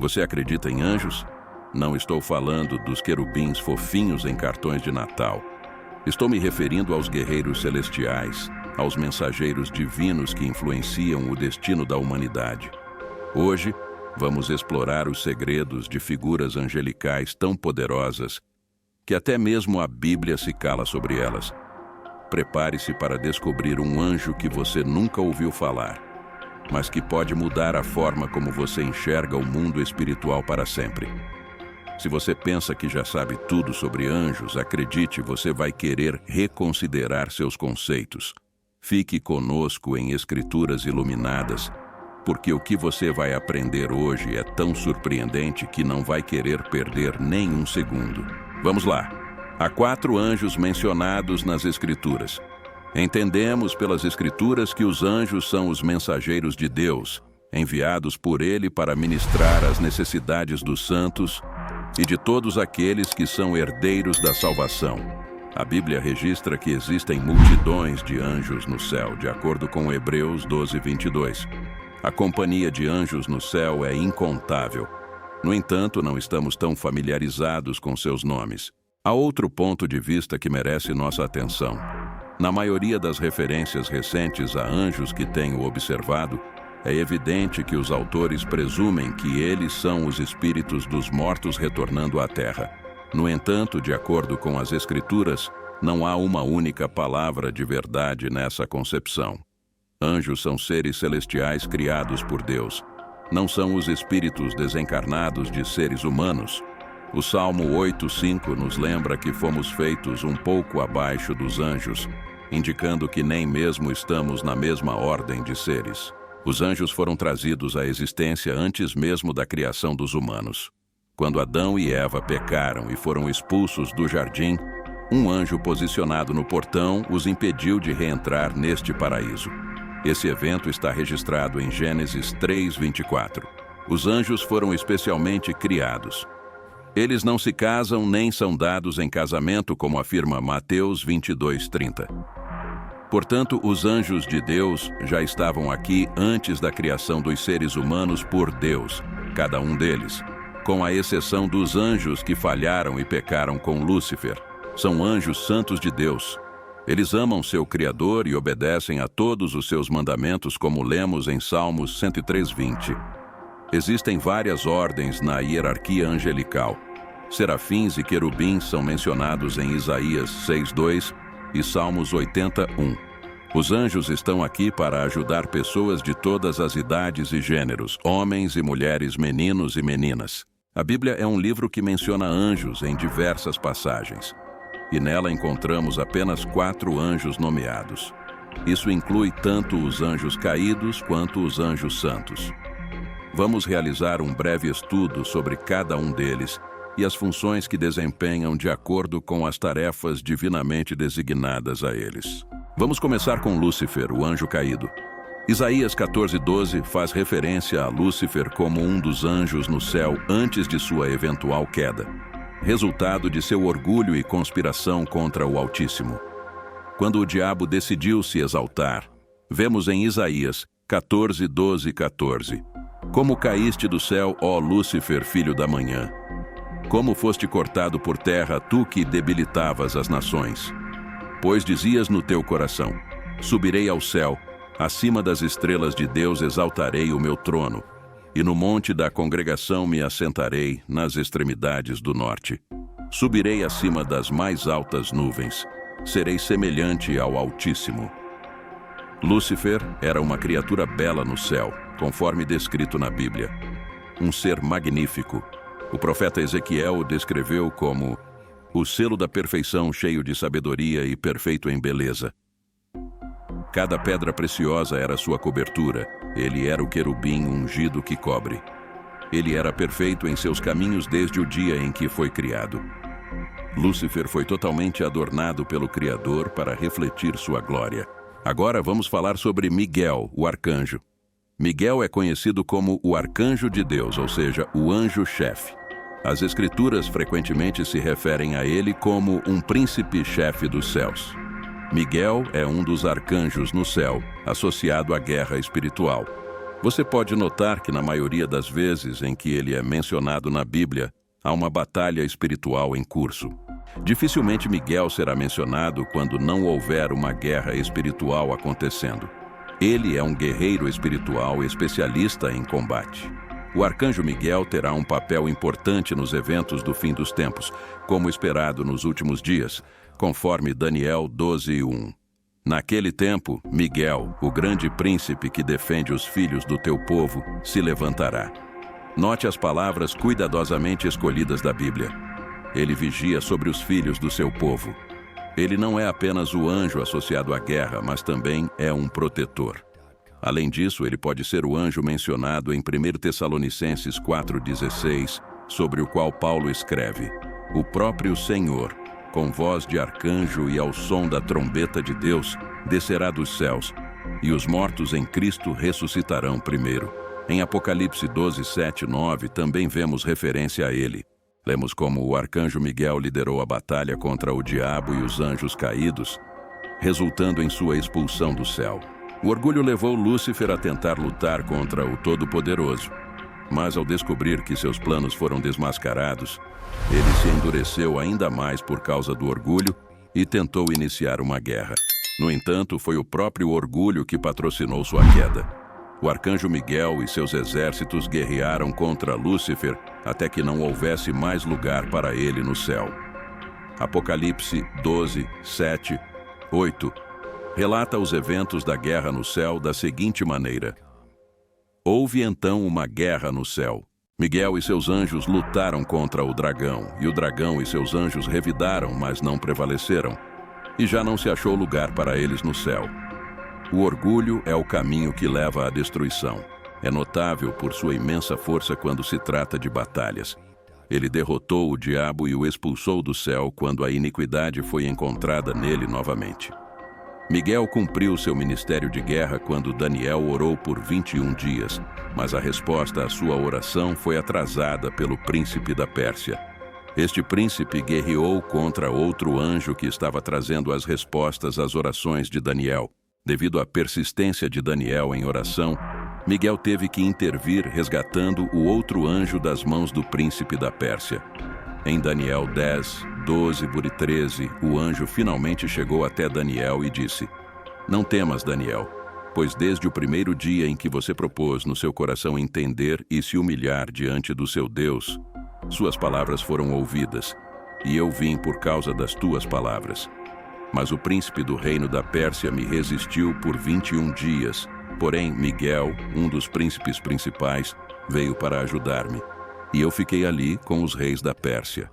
Você acredita em anjos? Não estou falando dos querubins fofinhos em cartões de Natal. Estou me referindo aos guerreiros celestiais, aos mensageiros divinos que influenciam o destino da humanidade. Hoje, vamos explorar os segredos de figuras angelicais tão poderosas que até mesmo a Bíblia se cala sobre elas. Prepare-se para descobrir um anjo que você nunca ouviu falar, mas que pode mudar a forma como você enxerga o mundo espiritual para sempre. Se você pensa que já sabe tudo sobre anjos, acredite, você vai querer reconsiderar seus conceitos. Fique conosco em Escrituras Iluminadas, porque o que você vai aprender hoje é tão surpreendente que não vai querer perder nem um segundo. Vamos lá! Há 4 anjos mencionados nas Escrituras. Entendemos pelas Escrituras que os anjos são os mensageiros de Deus, enviados por Ele para ministrar as necessidades dos santos e de todos aqueles que são herdeiros da salvação. A Bíblia registra que existem multidões de anjos no céu, de acordo com Hebreus 12:22. A companhia de anjos no céu é incontável. No entanto, não estamos tão familiarizados com seus nomes. Há outro ponto de vista que merece nossa atenção. Na maioria das referências recentes a anjos que tenho observado, é evidente que os autores presumem que eles são os espíritos dos mortos retornando à Terra. No entanto, de acordo com as Escrituras, não há uma única palavra de verdade nessa concepção. Anjos são seres celestiais criados por Deus. Não são os espíritos desencarnados de seres humanos. O Salmo 8:5 nos lembra que fomos feitos um pouco abaixo dos anjos, indicando que nem mesmo estamos na mesma ordem de seres. Os anjos foram trazidos à existência antes mesmo da criação dos humanos. Quando Adão e Eva pecaram e foram expulsos do jardim, um anjo posicionado no portão os impediu de reentrar neste paraíso. Esse evento está registrado em Gênesis 3:24. Os anjos foram especialmente criados. Eles não se casam nem são dados em casamento, como afirma Mateus 22:30. Portanto, os anjos de Deus já estavam aqui antes da criação dos seres humanos por Deus, cada um deles, com a exceção dos anjos que falharam e pecaram com Lúcifer. São anjos santos de Deus. Eles amam seu Criador e obedecem a todos os seus mandamentos, como lemos em Salmos 103:20. Existem várias ordens na hierarquia angelical. Serafins e querubins são mencionados em Isaías 6:2 e Salmos 80:1. Os anjos estão aqui para ajudar pessoas de todas as idades e gêneros, homens e mulheres, meninos e meninas. A Bíblia é um livro que menciona anjos em diversas passagens, e nela encontramos apenas 4 anjos nomeados. Isso inclui tanto os anjos caídos quanto os anjos santos. Vamos realizar um breve estudo sobre cada um deles e as funções que desempenham de acordo com as tarefas divinamente designadas a eles. Vamos começar com Lúcifer, o anjo caído. Isaías 14:12 faz referência a Lúcifer como um dos anjos no céu antes de sua eventual queda, resultado de seu orgulho e conspiração contra o Altíssimo. Quando o diabo decidiu se exaltar, vemos em Isaías 14:12-14: Como caíste do céu, ó Lúcifer, filho da manhã! Como foste cortado por terra, tu que debilitavas as nações! Pois dizias no teu coração: subirei ao céu, acima das estrelas de Deus exaltarei o meu trono, e no monte da congregação me assentarei nas extremidades do norte. Subirei acima das mais altas nuvens, serei semelhante ao Altíssimo. Lúcifer era uma criatura bela no céu, conforme descrito na Bíblia. Um ser magnífico. O profeta Ezequiel o descreveu como o selo da perfeição, cheio de sabedoria e perfeito em beleza. Cada pedra preciosa era sua cobertura. Ele era o querubim ungido que cobre. Ele era perfeito em seus caminhos desde o dia em que foi criado. Lúcifer foi totalmente adornado pelo Criador para refletir sua glória. Agora vamos falar sobre Miguel, o arcanjo. Miguel é conhecido como o arcanjo de Deus, ou seja, o anjo-chefe. As Escrituras frequentemente se referem a ele como um príncipe-chefe dos céus. Miguel é um dos arcanjos no céu, associado à guerra espiritual. Você pode notar que na maioria das vezes em que ele é mencionado na Bíblia, há uma batalha espiritual em curso. Dificilmente Miguel será mencionado quando não houver uma guerra espiritual acontecendo. Ele é um guerreiro espiritual especialista em combate. O arcanjo Miguel terá um papel importante nos eventos do fim dos tempos, como esperado nos últimos dias, conforme Daniel 12:1. Naquele tempo, Miguel, o grande príncipe que defende os filhos do teu povo, se levantará. Note as palavras cuidadosamente escolhidas da Bíblia. Ele vigia sobre os filhos do seu povo. Ele não é apenas o anjo associado à guerra, mas também é um protetor. Além disso, ele pode ser o anjo mencionado em 1 Tessalonicenses 4,16, sobre o qual Paulo escreve: O próprio Senhor, com voz de arcanjo e ao som da trombeta de Deus, descerá dos céus, e os mortos em Cristo ressuscitarão primeiro. Em Apocalipse 12:7-9 também vemos referência a ele. Lemos como o arcanjo Miguel liderou a batalha contra o diabo e os anjos caídos, resultando em sua expulsão do céu. O orgulho levou Lúcifer a tentar lutar contra o Todo-Poderoso. Mas ao descobrir que seus planos foram desmascarados, ele se endureceu ainda mais por causa do orgulho e tentou iniciar uma guerra. No entanto, foi o próprio orgulho que patrocinou sua queda. O arcanjo Miguel e seus exércitos guerrearam contra Lúcifer até que não houvesse mais lugar para ele no céu. Apocalipse 12:7-8 relata os eventos da guerra no céu da seguinte maneira: Houve então uma guerra no céu. Miguel e seus anjos lutaram contra o dragão, e o dragão e seus anjos revidaram, mas não prevaleceram, e já não se achou lugar para eles no céu. O orgulho é o caminho que leva à destruição. É notável por sua imensa força quando se trata de batalhas. Ele derrotou o diabo e o expulsou do céu quando a iniquidade foi encontrada nele novamente. Miguel cumpriu seu ministério de guerra quando Daniel orou por 21 dias, mas a resposta à sua oração foi atrasada pelo príncipe da Pérsia. Este príncipe guerreou contra outro anjo que estava trazendo as respostas às orações de Daniel. Devido à persistência de Daniel em oração, Miguel teve que intervir resgatando o outro anjo das mãos do príncipe da Pérsia. Em Daniel 10:12-13, o anjo finalmente chegou até Daniel e disse: Não temas, Daniel, pois desde o primeiro dia em que você propôs no seu coração entender e se humilhar diante do seu Deus, suas palavras foram ouvidas, e eu vim por causa das tuas palavras. Mas o príncipe do reino da Pérsia me resistiu por 21 dias, porém Miguel, um dos príncipes principais, veio para ajudar-me. E eu fiquei ali com os reis da Pérsia.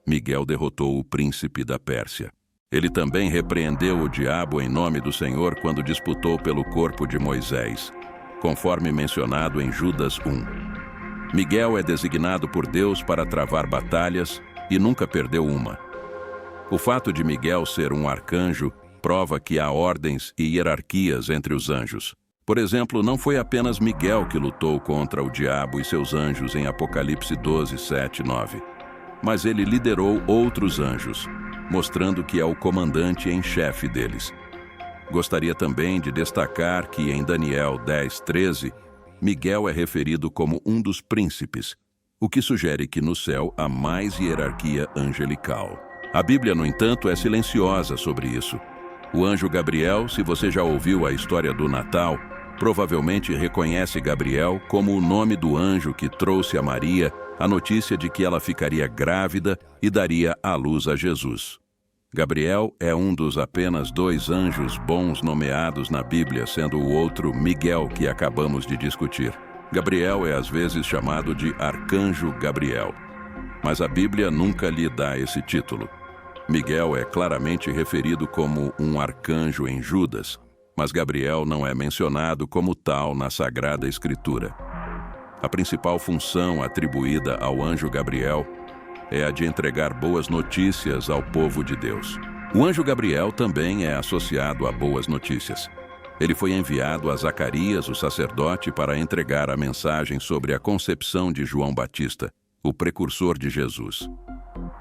Miguel derrotou o príncipe da Pérsia. Ele também repreendeu o diabo em nome do Senhor quando disputou pelo corpo de Moisés, conforme mencionado em Judas 1. Miguel é designado por Deus para travar batalhas e nunca perdeu uma. O fato de Miguel ser um arcanjo prova que há ordens e hierarquias entre os anjos. Por exemplo, não foi apenas Miguel que lutou contra o diabo e seus anjos em Apocalipse 12:7-9, mas ele liderou outros anjos, mostrando que é o comandante em chefe deles. Gostaria também de destacar que em Daniel 10:13, Miguel é referido como um dos príncipes, o que sugere que no céu há mais hierarquia angelical. A Bíblia, no entanto, é silenciosa sobre isso. O anjo Gabriel, se você já ouviu a história do Natal, provavelmente reconhece Gabriel como o nome do anjo que trouxe a Maria a notícia de que ela ficaria grávida e daria à luz a Jesus. Gabriel é um dos apenas 2 anjos bons nomeados na Bíblia, sendo o outro Miguel, que acabamos de discutir. Gabriel é às vezes chamado de Arcanjo Gabriel, mas a Bíblia nunca lhe dá esse título. Miguel é claramente referido como um arcanjo em Judas, mas Gabriel não é mencionado como tal na Sagrada Escritura. A principal função atribuída ao anjo Gabriel é a de entregar boas notícias ao povo de Deus. O anjo Gabriel também é associado a boas notícias. Ele foi enviado a Zacarias, o sacerdote, para entregar a mensagem sobre a concepção de João Batista, o precursor de Jesus.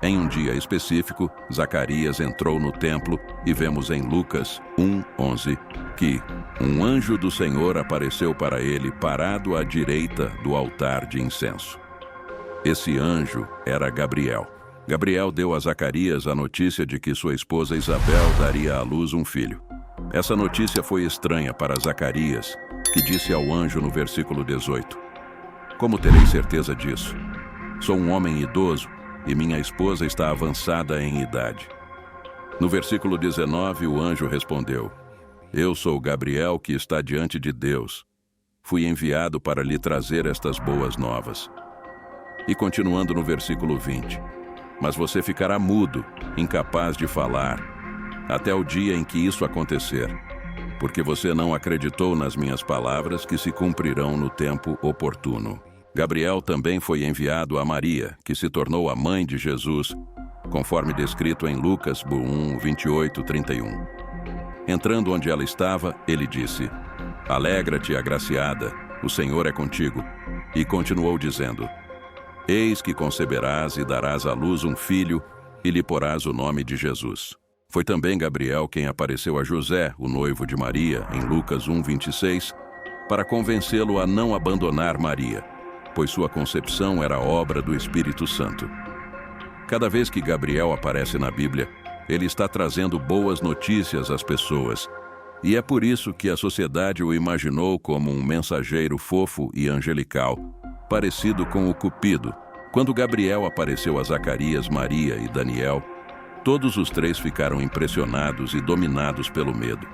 Em um dia específico, Zacarias entrou no templo e vemos em Lucas 1:11 que um anjo do Senhor apareceu para ele parado à direita do altar de incenso. Esse anjo era Gabriel. Gabriel deu a Zacarias a notícia de que sua esposa Isabel daria à luz um filho. Essa notícia foi estranha para Zacarias, que disse ao anjo no versículo 18: "Como terei certeza disso? Sou um homem idoso e minha esposa está avançada em idade." No versículo 19, o anjo respondeu: "Eu sou Gabriel que está diante de Deus. Fui enviado para lhe trazer estas boas novas." E continuando no versículo 20: "Mas você ficará mudo, incapaz de falar, até o dia em que isso acontecer, porque você não acreditou nas minhas palavras que se cumprirão no tempo oportuno." Gabriel também foi enviado a Maria, que se tornou a mãe de Jesus, conforme descrito em Lucas 1, 28, 31. Entrando onde ela estava, ele disse: "Alegra-te, agraciada, o Senhor é contigo." E continuou dizendo: "Eis que conceberás e darás à luz um filho, e lhe porás o nome de Jesus." Foi também Gabriel quem apareceu a José, o noivo de Maria, em Lucas 1, 26, para convencê-lo a não abandonar Maria, pois sua concepção era obra do Espírito Santo. Cada vez que Gabriel aparece na Bíblia, ele está trazendo boas notícias às pessoas, e é por isso que a sociedade o imaginou como um mensageiro fofo e angelical, parecido com o Cupido. Quando Gabriel apareceu a Zacarias, Maria e Daniel, todos os três ficaram impressionados e dominados pelo medo.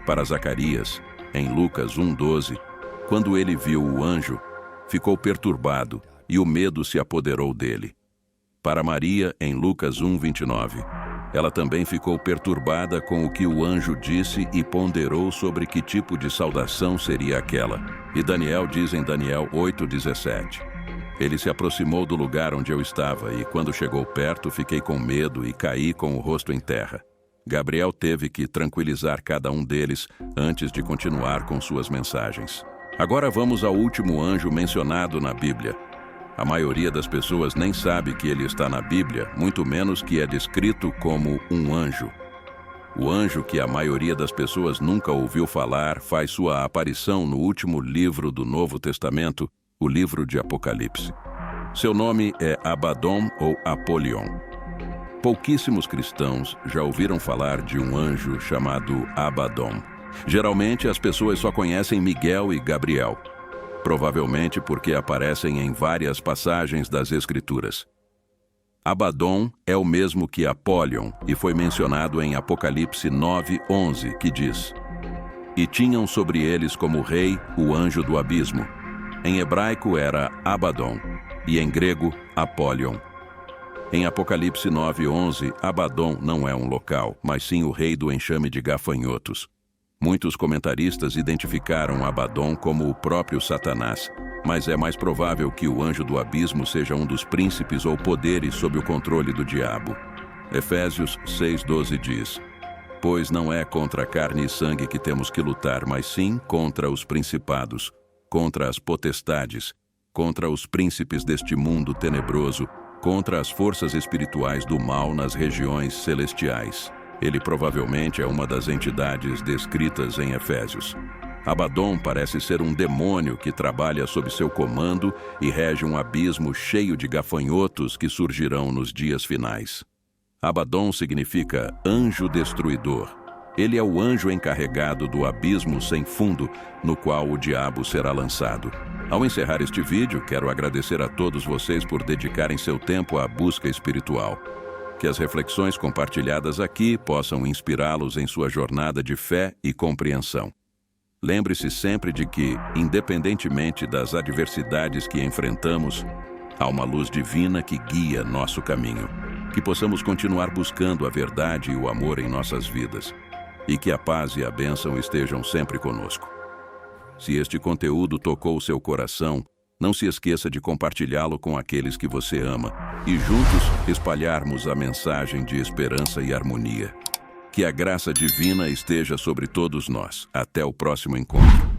Para Zacarias, em Lucas 1:12, quando ele viu o anjo, ficou perturbado e o medo se apoderou dele. Para Maria, em Lucas 1:29, ela também ficou perturbada com o que o anjo disse e ponderou sobre que tipo de saudação seria aquela. E Daniel diz em Daniel 8:17: "Ele se aproximou do lugar onde eu estava e quando chegou perto fiquei com medo e caí com o rosto em terra." Gabriel teve que tranquilizar cada um deles antes de continuar com suas mensagens. Agora vamos ao último anjo mencionado na Bíblia. A maioria das pessoas nem sabe que ele está na Bíblia, muito menos que é descrito como um anjo. O anjo que a maioria das pessoas nunca ouviu falar faz sua aparição no último livro do Novo Testamento, o livro de Apocalipse. Seu nome é Abaddon ou Apolion. Pouquíssimos cristãos já ouviram falar de um anjo chamado Abaddon. Geralmente as pessoas só conhecem Miguel e Gabriel, provavelmente porque aparecem em várias passagens das Escrituras. Abaddon é o mesmo que Apolion e foi mencionado em Apocalipse 9:11, que diz: "E tinham sobre eles como rei o anjo do abismo." Em hebraico era Abaddon e em grego Apolion. Em Apocalipse 9:11, Abaddon não é um local, mas sim o rei do enxame de gafanhotos. Muitos comentaristas identificaram Abaddon como o próprio Satanás, mas é mais provável que o anjo do abismo seja um dos príncipes ou poderes sob o controle do diabo. Efésios 6:12 diz: "Pois não é contra carne e sangue que temos que lutar, mas sim contra os principados, contra as potestades, contra os príncipes deste mundo tenebroso, contra as forças espirituais do mal nas regiões celestiais." Ele provavelmente é uma das entidades descritas em Efésios. Abaddon parece ser um demônio que trabalha sob seu comando e rege um abismo cheio de gafanhotos que surgirão nos dias finais. Abaddon significa anjo destruidor. Ele é o anjo encarregado do abismo sem fundo, no qual o diabo será lançado. Ao encerrar este vídeo, quero agradecer a todos vocês por dedicarem seu tempo à busca espiritual. Que as reflexões compartilhadas aqui possam inspirá-los em sua jornada de fé e compreensão. Lembre-se sempre de que, independentemente das adversidades que enfrentamos, há uma luz divina que guia nosso caminho. Que possamos continuar buscando a verdade e o amor em nossas vidas. E que a paz e a bênção estejam sempre conosco. Se este conteúdo tocou o seu coração, não se esqueça de compartilhá-lo com aqueles que você ama e juntos espalharmos a mensagem de esperança e harmonia. Que a graça divina esteja sobre todos nós. Até o próximo encontro.